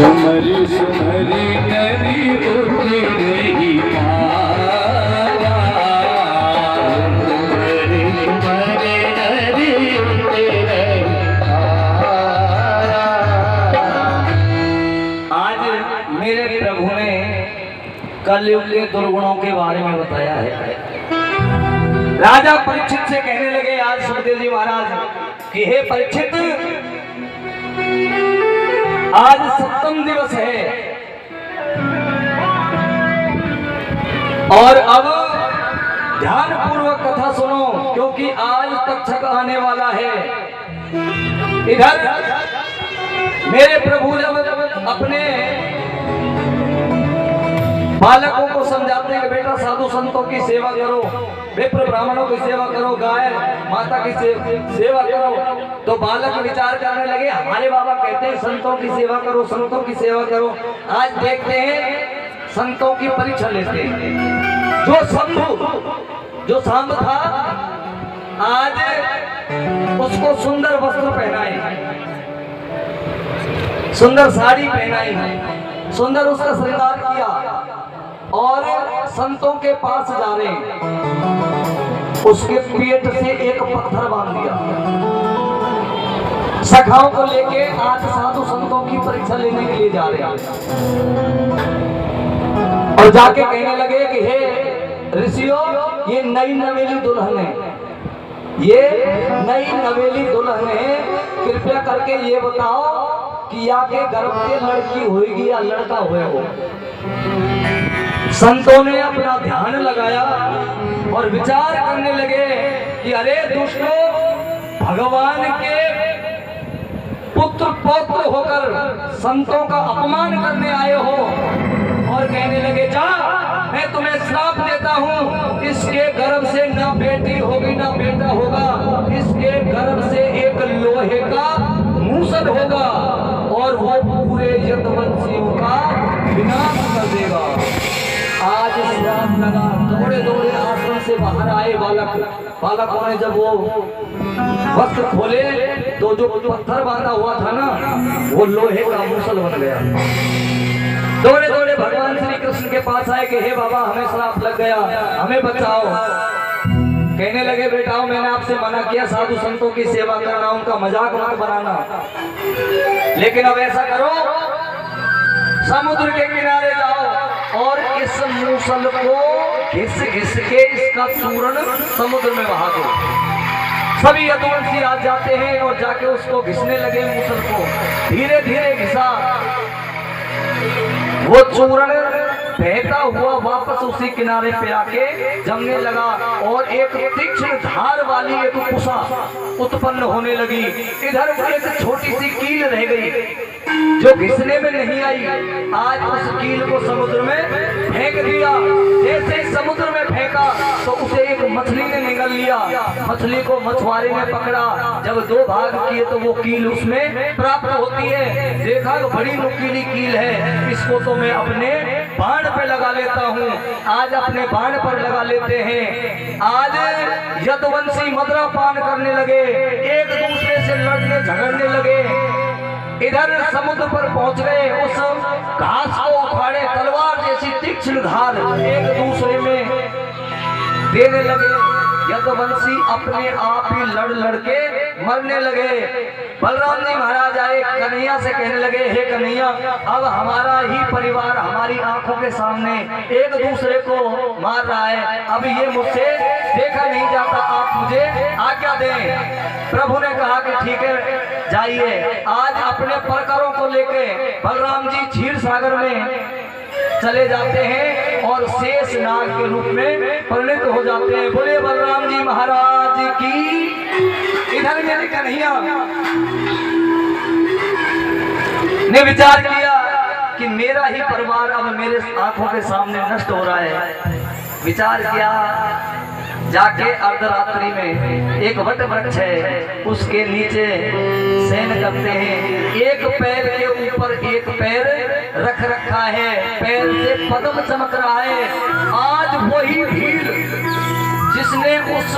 सुमरी सुमरी नरी उठ रही माला, सुमरी सुमरी नरी उठ रही माला। आज मेरे प्रभु ने कलयुग के दुर्गुणों के बारे में बताया है। राजा परीक्षित से कहने लगे आज सुखदेव जी महाराज कि हे परीक्षित, आज सप्तम दिवस है और अब ध्यान पूर्वक कथा सुनो, क्योंकि आज तक्षक आने वाला है। इधर मेरे प्रभु जब अपने बालकों को समझाते हैं कि बेटा साधु संतों की सेवा करो, विप्र ब्राह्मणों की सेवा करो, गाय माता की सेवा करो, तो बालक विचार करने लगे हमारे बाबा कहते हैं संतों की सेवा करो, संतों की सेवा करो। आज देखते हैं संतों की परीक्षा लेते हैं। जो शंभु जो सांब था आज उसको सुंदर वस्त्र पहनाए, सुंदर साड़ी पहनाई, सुंदर उसका श्रृंगार किया और संतों के पास जा रहे हैं। उसके पेट से एक पत्थर बांध दिया। सखाओं को लेके आज साधु संतों की परीक्षा लेने के लिए जा रहे हैं और जाके कहने लगे कि हे ऋषियों, ये नई नवेली दुल्हन है, ये नई नवेली दुल्हन है, कृपया करके ये बताओ कि आगे गर्भ से लड़की होगी या लड़का हुए हो। संतों ने अपना ध्यान लगाया और विचार करने लगे कि अरे दुष्टों, भगवान के पुत्र पौत्र होकर संतों का अपमान करने आए हो। और कहने लगे जा, मैं तुम्हें श्राप देता हूँ, इसके गर्भ से ना बेटी होगी ना बेटा होगा, इसके गर्भ से एक लोहे का मूसल होगा और वो पूरे यदुवंशियों का विनाश कर देगा। आज श्राप लगा। दौड़े दौड़े आश्रम से बाहर आए बालकों ने जब वो वस्त्र खोले तो जो पत्थर बांधा हुआ था ना, वो लोहे का मूसल बन गया। दौड़े दौड़े भगवान श्री कृष्ण के पास आए कि हे बाबा, हमें श्राप लग गया, हमें बचाओ। कहने लगे बेटाओ, मैंने आपसे मना किया साधु संतों की सेवा करना, उनका मजाक मत बनाना, लेकिन अब ऐसा करो, समुद्र के किनारे जाओ और इस मूसल को घिस घिस के इसका चूर्ण समुद्र में बहा दो। सभी यदुवंशी राज जाते हैं और जाके उसको घिसने लगे मूसल को। धीरे धीरे घिसा, वो चूर्ण बहता हुआ वापस उसी किनारे पे आके जमने लगा और एक तीक्ष्ण धार वाली एक कुशा उत्पन्न होने लगी। इधर एक छोटी सी कील रह गई जो घिसने में नहीं आई। आज उस कील को समुद्र में फेंक दिया। जैसे ही समुद्र में फेंका तो उसे एक मछली ने निगल लिया। मछली को मछुआरे ने पकड़ा, जब दो भाग किए तो वो कील उसमें प्राप्त होती है। देखा तो बड़ी नुकीली कील है, इसको तो मैं अपने बाण पे लगा लेता हूँ। आज अपने बाण पर लगा लेते हैं। आज यदुवंशी मदरा पान करने लगे, एक दूसरे से लड़ने झगड़ने लगे। इधर समुद्र पर पहुंच गए, उस घास को उखाड़े, तलवार जैसी तीक्ष्ण धार एक दूसरे में देने लगे। यदुवंशी अपने आप ही लड़ लड़ के मरने लगे। बलराम जी महाराज आए, कन्हैया से कहने लगे हे कन्हैया, अब हमारा ही परिवार हमारी आंखों के सामने एक दूसरे को मार रहा है, अब ये मुझसे देखा नहीं जाता, आप मुझे आज्ञा दें। प्रभु ने कहा कि ठीक है जाइए। आज अपने परकरों को लेके बलराम जी क्षीर सागर में चले जाते हैं और शेष नाग के रूप में परिणत हो जाते हैं। बोले बलराम जी महाराज की। इधर मेरे कन्हैया ने विचार किया कि मेरा ही परिवार अब मेरे आंखों के सामने नष्ट हो रहा है। विचार किया, जाके अर्धरात्रि में एक वट वृक्ष है, उसके नीचे शयन करते हैं। एक पैर के ऊपर एक पैर रख रखा है, पैर से पद्म चमक रहा है। आज वही भीड़ जिस जिसने उस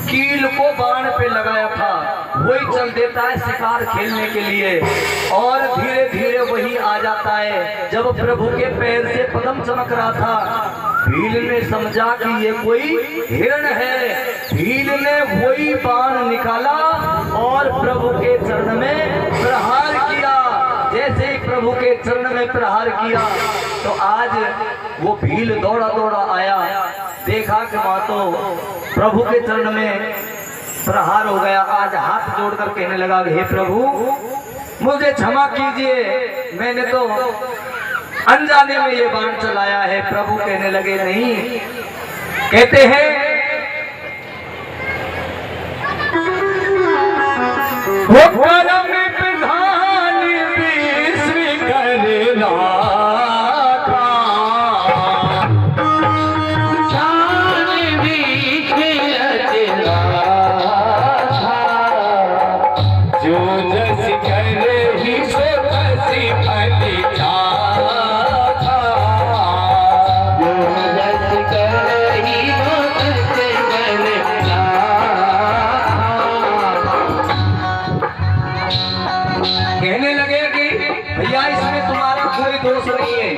कील को बाण पे लगाया था वही चल देता है शिकार खेलने के लिए, और धीरे धीरे वही आ जाता है। जब प्रभु के पैर से पदम चमक रहा था, भील ने समझा कि ये कोई हिरण है। भील ने वही बाण निकाला और प्रभु के चरण में प्रहार किया। जैसे ही प्रभु के चरण में प्रहार किया तो आज वो भील दौड़ा दौड़ा आया, देखा कि मातो प्रभु के चरण में प्रहार हो गया। आज हाथ जोड़कर कहने लगा, हे प्रभु मुझे क्षमा कीजिए, मैंने तो अनजाने में ये बाण चलाया है। प्रभु कहने लगे, नहीं, कहते हैं वो परम प्रधान विश्व करना दोष नहीं है।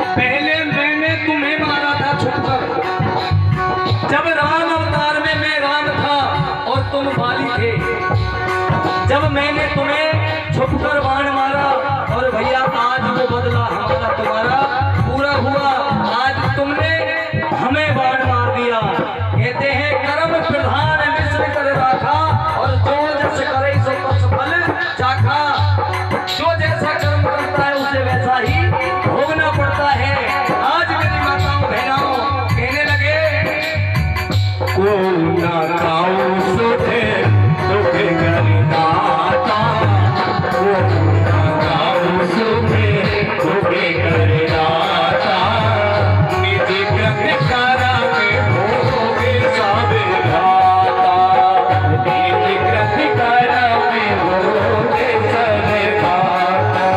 पहले मैंने तुम्हें मारा था छुपकर, जब राम अवतार में मैं राम था और तुम बाली थे। जब मैंने तुम्हें छुपकर बाण मारा और भैया आज वो बदला हमारा तुम्हारा पूरा हुआ। आज तुमने हमें बाण मार दिया। कहते हैं कर्म प्रधान विश्व कर राखा, और जो जस करे सो तस फल चाखा। जो जैसा कर्म करता है उसे वैसा ही भोगना पड़ता है। आज मेरी माताओं बहनों कहने लगे, को ना काऊ सुधे दुखे करदाता, को ना काऊ सुधे दुखे करदाता। निज कृत्य करा में भोगे सब घाता, निज कृत्य करा में भोगे सब घाता।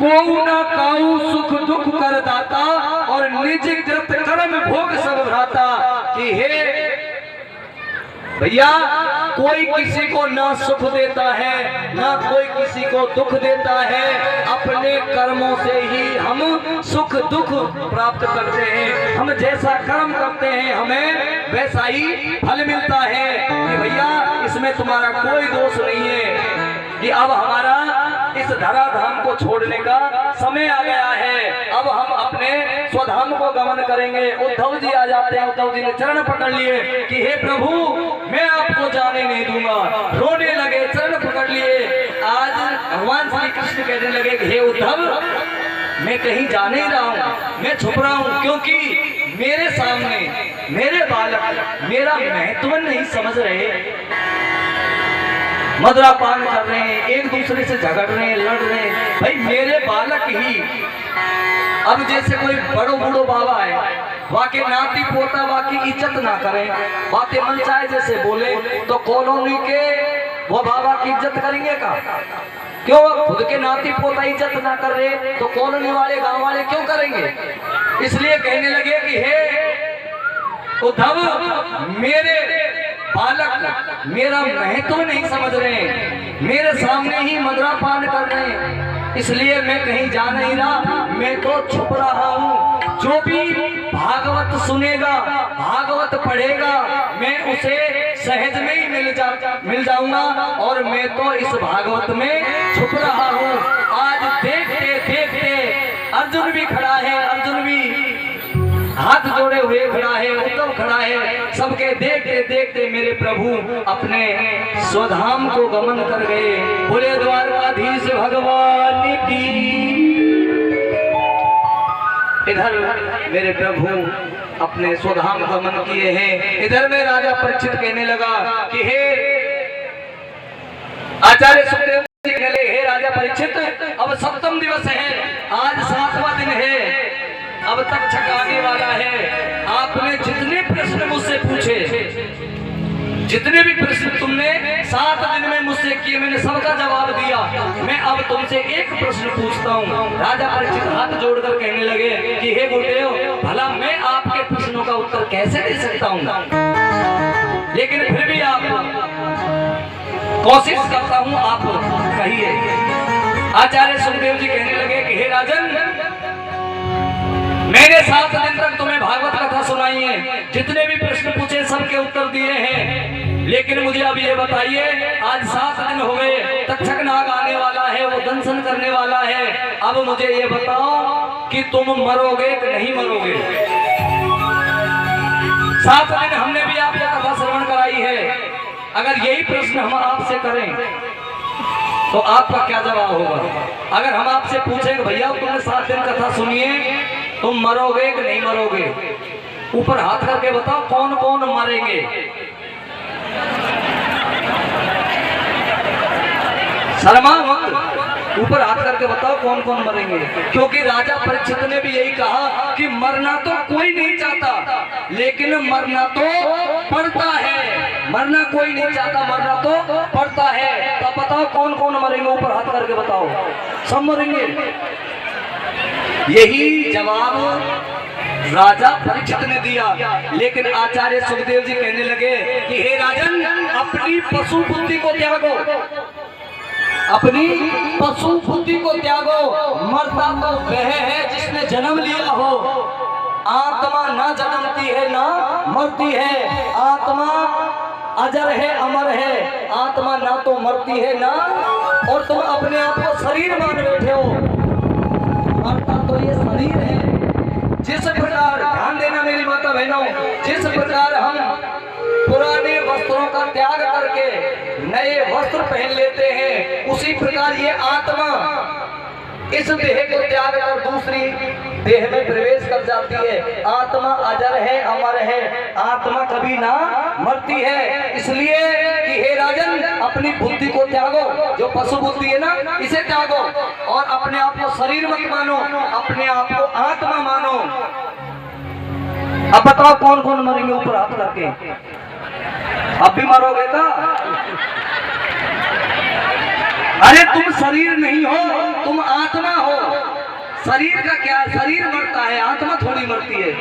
को ना काऊ सुख दुख कर दाता, और निज कृत कर्म भोग सब भ्राता। कि हे भैया, कोई किसी को ना सुख देता है ना कोई किसी को दुख देता है। अपने कर्मों से ही हम सुख दुख प्राप्त करते हैं। हम जैसा कर्म करते हैं हमें वैसा ही फल मिलता है। कि भैया इसमें तुम्हारा कोई दोष नहीं है कि अब हमारा इस धराधाम को छोड़ने का समय आ गया है। अब हम अपने स्वधाम को गमन करेंगे। उद्धव जी आ जाते हैं। उद्धव जी ने चरण पकड़ लिए कि हे प्रभु मैं आपको जाने नहीं दूंगा। रोने लगे, चरण पकड़ लिए। आज भगवान श्री कृष्ण कहने लगे कि हे उद्धव मैं कहीं जा नहीं रहा हूँ, मैं छुप रहा हूँ, क्योंकि मेरे सामने मेरे बालक मेरा महत्व नहीं समझ रहे। मदरा पान कर रहे हैं, एक दूसरे से झगड़ रहे हैं, लड़ रहे हैं। भाई मेरे बालक ही, अब जैसे कोई बड़ो बूढ़ो बाबा है, वाके नाती पोता वाकी इज्जत ना करें, बातें मन चाहे जैसे बोले, तो कॉलोनी के वो बाबा की इज्जत करेंगे का? क्यों? खुद के नाती पोता इज्जत ना कर रहे तो कॉलोनी वाले गांव वाले क्यों करेंगे? इसलिए कहने लगे कि हे उद्धव मेरे बालक मेरा महत्व नहीं समझ रहे, मेरे सामने ही मदरा पान कर रहे हैं, इसलिए मैं कहीं जा नहीं रहा, मैं तो छुप रहा हूँ। जो भी भागवत सुनेगा, भागवत पढ़ेगा, मैं उसे सहज में ही मिल जाऊंगा, और मैं तो इस भागवत में छुप रहा हूँ। आज देखते देखते अर्जुन भी खड़ा है, अर्जुन भी हाथ जोड़े हुए खड़ा है, उद्धव खड़ा है। सबके देखते देखते मेरे प्रभु अपने स्वधाम को गमन कर गए। बोले द्वारकाधीश भगवान की। इधर मेरे प्रभु अपने स्वधाम गमन किए हैं। इधर में राजा परीक्षित कहने लगा कि हे आचार्य सुखदेव जी कहने लगे, हे राजा परीक्षित अब सप्तम दिवस है, आज 7वां दिन है, अब तक छकाने वाला है। आपने जितने प्रश्न मुझसे पूछे, जितने भी प्रश्न तुमने 7 दिन में मुझसे किए, मैंने सबका जवाब दिया। मैं अब तुमसे एक प्रश्न पूछता हूँ। राजा परीक्षित हाथ जोड़कर कहने लगे कि हे गुरुदेव, भला मैं आपके प्रश्नों का उत्तर कैसे दे सकता हूँ, लेकिन फिर भी आप कोशिश करता हूँ, आप कहिए। आचार्य सुखदेव जी कहने लगे कि हे राजन, मैंने 7 दिन तक तुम्हें भागवत कथा सुनाई है, जितने भी प्रश्न पूछे सबके उत्तर दिए हैं, लेकिन मुझे अब ये बताइए, आज 7 दिन हो गए, तक्षक नाग आने वाला है, वो दंशन करने वाला है, अब मुझे ये बताओ कि तुम मरोगे कि नहीं मरोगे। 7 दिन हमने भी आपको कथा श्रवण कराई है, अगर यही प्रश्न हम आपसे करें तो आपका क्या जवाब होगा? अगर हम आपसे पूछें भैया तुमने 7 दिन कथा सुनी है, तुम मरोगे कि नहीं मरोगे? ऊपर हाथ करके बताओ कौन कौन मरेंगे। शर्मा मत, ऊपर हाथ करके बताओ कौन कौन मरेंगे। क्योंकि राजा परीक्षित ने भी यही कहा कि मरना तो कोई नहीं चाहता, लेकिन मरना तो पड़ता है। मरना कोई नहीं चाहता, मरना तो पड़ता है। तो बताओ कौन कौन मरेंगे, ऊपर हाथ करके बताओ। सब मरेंगे। यही जवाब राजा परीक्षित ने दिया, लेकिन आचार्य सुखदेव जी कहने लगे कि हे राजन, अपनी पशु बुद्धि को त्यागो, अपनी पशु बुद्धि को त्यागो। मरता तो वह है जिसने जन्म लिया हो। आत्मा ना जन्मती है ना मरती है, आत्मा अजर है, अमर है। आत्मा ना तो मरती है ना, और तुम अपने आप को शरीर मान बैठे हो। मरता तो ये शरीर है। जिस प्रकार, ध्यान देना मेरी माता बहनों, जिस प्रकार हम पुराने वस्त्रों का त्याग करके नए वस्त्र पहन लेते हैं, उसी प्रकार ये आत्मा इस देह को त्याग कर दूसरी देह में प्रवेश कर जाती है। आत्मा अजर है, अमर है, आत्मा कभी ना मरती है। इसलिए कि हे राजन, अपनी बुद्धि को त्यागो, जो पशु बुद्धि है ना, इसे त्यागो, और अपने आप को शरीर मत मानो, अपने आप को आत्मा मानो। अब बताओ कौन कौन मरेंगे, ऊपर हाथ करके। अब भी मरोगे का? अरे तुम शरीर नहीं हो, तुम आत्मा हो। शरीर का क्या, शरीर मरता है, आत्मा थोड़ी मरती है।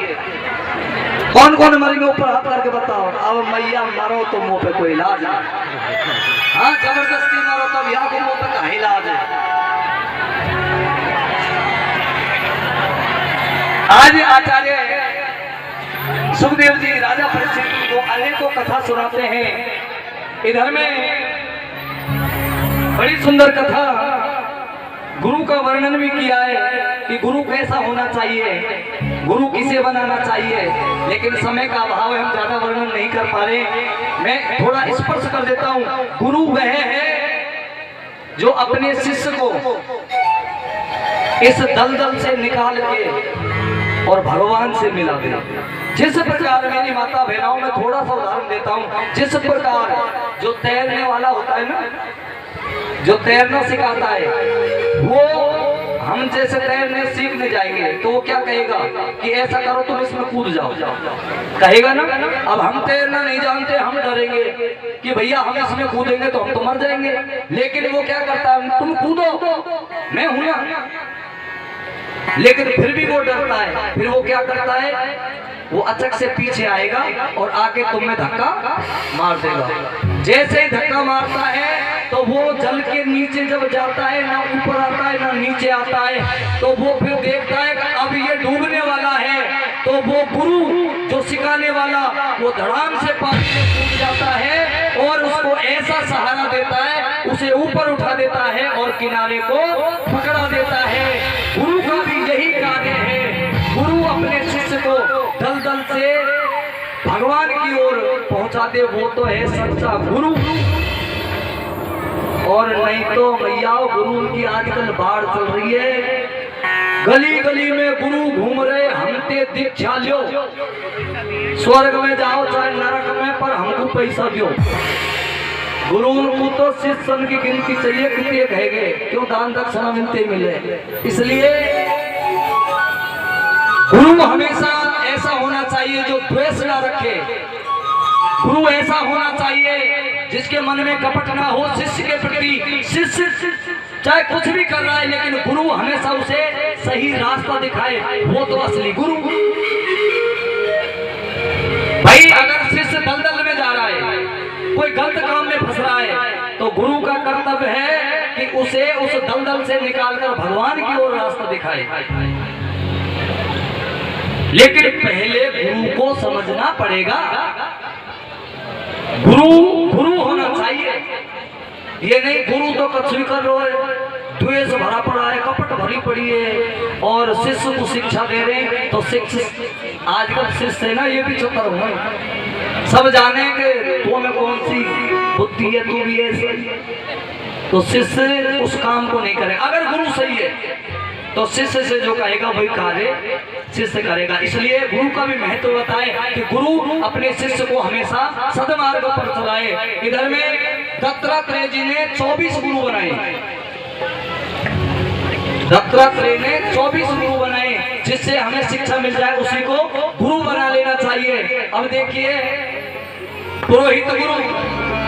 कौन कौन मरेंगे, ऊपर हाथ करके बताओ। अब मैया मरो तो मुंह पे कोई इलाज है। हाँ, जबरदस्ती मरो तब यहाँ के मुंह पे का इलाज है। आज आचार्य सुखदेव जी राजा परीक्षित को अनेकों कथा सुनाते हैं। इधर में बड़ी सुंदर कथा गुरु का वर्णन भी किया है कि गुरु कैसा होना चाहिए, गुरु किसे बनाना चाहिए, लेकिन समय का अभाव है, हम ज्यादा वर्णन नहीं कर पा रहे। मैं थोड़ा स्पर्श कर देता हूँ। गुरु वह है जो अपने शिष्य को इस दलदल से निकाल के और भगवान से मिला दे। जिस प्रकार, मेरी माता बहनों में थोड़ा सा उदाहरण देता हूँ, जिस प्रकार जो तैरने वाला होता है ना, जो तैरना सिखाता है, वो हम जैसे तैरने सीखने जाएंगे तो वो क्या कहेगा कि ऐसा करो, तुम इसमें कूद जाओ, कहेगा ना। अब हम तैरना नहीं जानते, हम डरेंगे कि भैया हम इसमें कूदेंगे तो हम तो मर जाएंगे। लेकिन वो क्या करता है, तुम कूदो, मैं हूं ना। लेकिन फिर भी वो डरता है। फिर वो क्या करता है, वो अचक से पीछे आएगा और आके तुम में धक्का मार देगा। जैसे ही धक्का मारता है तो वो जल के नीचे जब जाता है, ना ऊपर आता है ना नीचे आता है, तो वो फिर देखता है कि अब ये डूबने वाला है। तो वो गुरु जो सिखाने वाला, वो धड़ाम से पानी में कूद जाता है और उसको ऐसा सहारा देता है, उसे ऊपर उठा देता है और किनारे को पकड़ा देता है। गुरु का भी यही कार्य है। गुरु अपने शिष्य को दलदल से भगवान की ओर पहुंचा दे, वो तो है सच्चा गुरु। और नहीं तो भैया गुरु की आजकल बाढ़ चल रही है, गली गली में गुरु घूम रहे, हमते दीक्षा लो, स्वर्ग में जाओ चाहे नरक में, पर हमको पैसा दो। गुरु को तो शिष्य की गिनती चाहिए, कितने कहेंगे, क्यों दान दक्षिणा मिलते मिले। इसलिए गुरु हमेशा ऐसा होना चाहिए जो द्वेष ना रखे। गुरु ऐसा होना चाहिए जिसके मन में कपट ना हो शिष्य के प्रति। शिष्य चाहे कुछ भी कर रहा है, लेकिन गुरु हमेशा उसे सही रास्ता दिखाए, वो तो असली गुरु। भाई अगर शिष्य दलदल में जा रहा है, कोई गलत काम में फंस रहा है, तो गुरु का कर्तव्य है कि उसे उस दलदल से निकालकर भगवान की ओर रास्ता दिखाए। लेकिन पहले गुरु को समझना पड़ेगा। गुरु गुरु होना चाहिए, ये नहीं गुरु तो कुछ भी कर रहा है, द्वेष भरा पड़ा है, कपट भरी पड़ी है, और शिष्य को शिक्षा दे रहे हैं। तो शिष्य आजकल शिष्य है ना, ये भी चतर हुआ, सब जाने के तो में कौन सी बुद्धि है, तू भी ऐसे। तो शिष्य उस काम को नहीं करे। अगर गुरु सही है तो शिष्य से जो कहेगा वही कार्य शिष्य करेगा। इसलिए गुरु का भी महत्व बताए कि गुरु अपने शिष्य को हमेशा सदमार्ग पर चलाए। इधर में दत्तात्रेय जी ने 24 गुरु बनाए, दत्तात्रेय ने 24 गुरु बनाए, जिससे हमें शिक्षा मिल जाए उसी को गुरु बना लेना चाहिए। अब देखिए पुरोहित गुरु,